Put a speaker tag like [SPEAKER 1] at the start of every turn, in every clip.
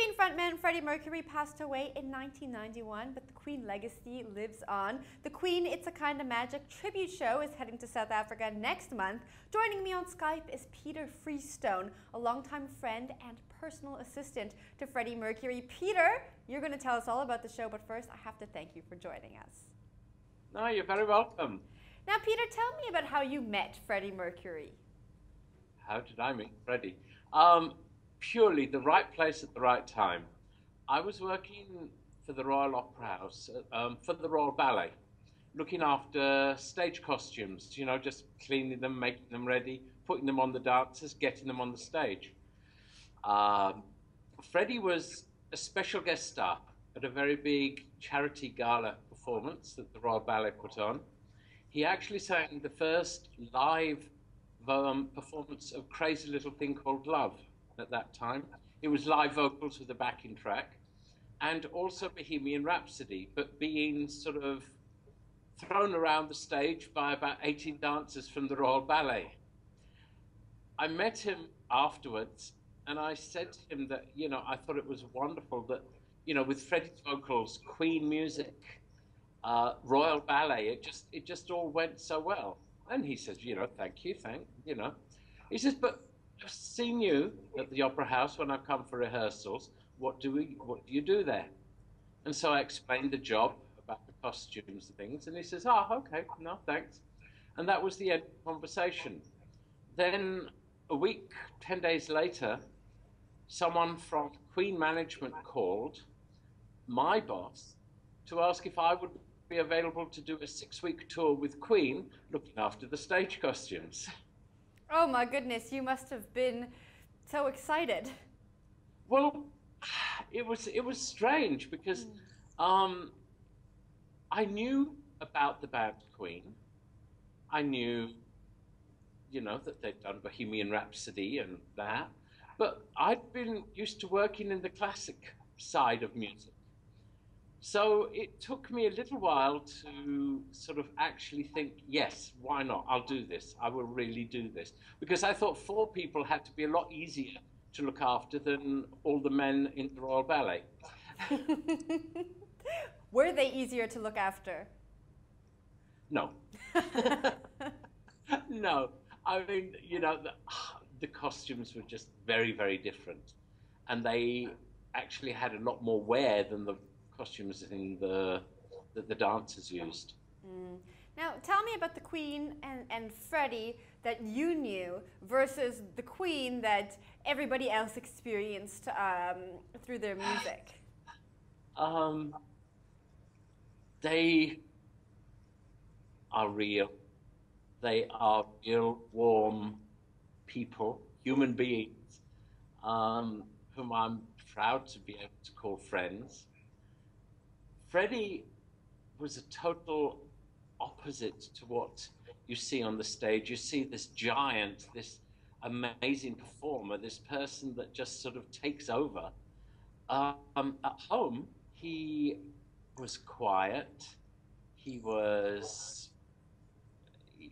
[SPEAKER 1] Queen frontman Freddie Mercury passed away in 1991, but the Queen legacy lives on. The Queen It's a Kind of Magic tribute show is heading to South Africa next month. Joining me on Skype is Peter Freestone, a longtime friend and personal assistant to Freddie Mercury. Peter, you're going to tell us all about the show, but first I have to thank you for joining us.
[SPEAKER 2] No, you're very welcome.
[SPEAKER 1] Now, Peter, tell me about how you met Freddie Mercury.
[SPEAKER 2] How did I meet Freddie? Purely the right place at the right time. I was working for the Royal Opera House, for the Royal Ballet, looking after stage costumes, you know, just cleaning them, making them ready, putting them on the dancers, getting them on the stage. Freddie was a special guest star at a very big charity gala performance that the Royal Ballet put on. He actually sang the first live performance of Crazy Little Thing Called Love at that time. It was live vocals with a backing track, and also Bohemian Rhapsody, but being sort of thrown around the stage by about 18 dancers from the Royal Ballet. I met him afterwards, and I said to him that, you know, I thought it was wonderful that, you know, with Freddie's vocals, Queen music, Royal Ballet, it just all went so well. And he says, you know, thank you. He says, but I've seen you at the Opera House when I've come for rehearsals. What do you do there? And so I explained the job about the costumes and things, and he says, okay, no, thanks. And that was the end of the conversation. Then a week, 10 days later, someone from Queen management called my boss to ask if I would be available to do a 6-week tour with Queen looking after the stage costumes.
[SPEAKER 1] Oh my goodness, you must have been so excited.
[SPEAKER 2] Well, it was strange because I knew about the band Queen. I knew, you know, that they'd done Bohemian Rhapsody and that, but I'd been used to working in the classic side of music. So it took me a little while to sort of actually think, yes, why not? I'll do this. I will really do this. Because I thought 4 people had to be a lot easier to look after than all the men in the Royal Ballet.
[SPEAKER 1] Were they easier to look after?
[SPEAKER 2] No. No. I mean, you know, the costumes were just very, very different. And they actually had a lot more wear than the costumes that the dancers used.
[SPEAKER 1] Now, tell me about the Queen and Freddie that you knew versus the Queen that everybody else experienced through their music.
[SPEAKER 2] They are real. They are real, warm people, human beings, whom I'm proud to be able to call friends. Freddie was a total opposite to what you see on the stage. You see this giant, this amazing performer, this person that just sort of takes over. At home, he was quiet. He was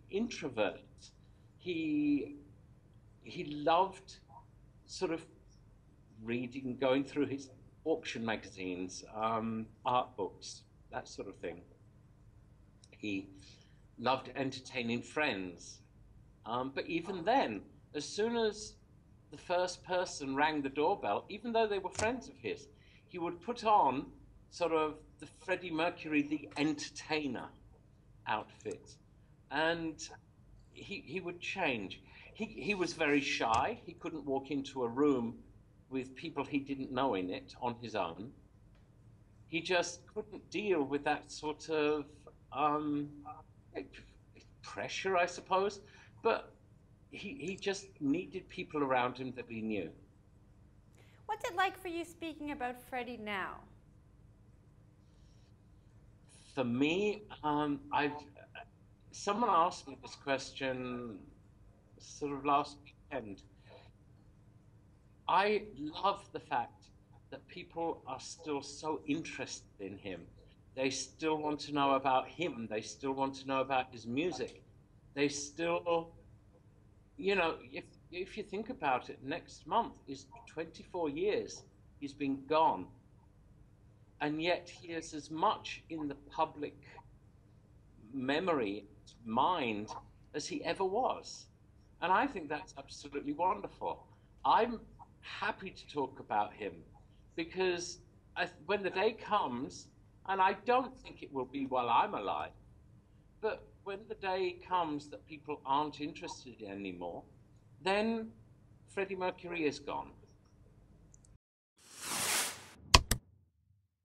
[SPEAKER 2] introvert. He loved sort of reading, going through his auction magazines, art books, that sort of thing. He loved entertaining friends. But even then, as soon as the first person rang the doorbell, even though they were friends of his, he would put on sort of the Freddie Mercury, the entertainer outfit. And he would change. He was very shy. He couldn't walk into a room with people he didn't know in it on his own. He just couldn't deal with that sort of pressure, I suppose. But he just needed people around him that he knew.
[SPEAKER 1] What's it like for you speaking about Freddie now?
[SPEAKER 2] For me, someone asked me this question sort of last weekend. I love the fact that people are still so interested in him. They still want to know about him. They still want to know about his music. They still, you know, if you think about it, next month is 24 years He's been gone. And yet he is as much in the public memory, mind, as he ever was. And I think that's absolutely wonderful. I'm happy to talk about him because when the day comes, and I don't think it will be while I'm alive, but when the day comes that people aren't interested anymore, then Freddie Mercury is gone.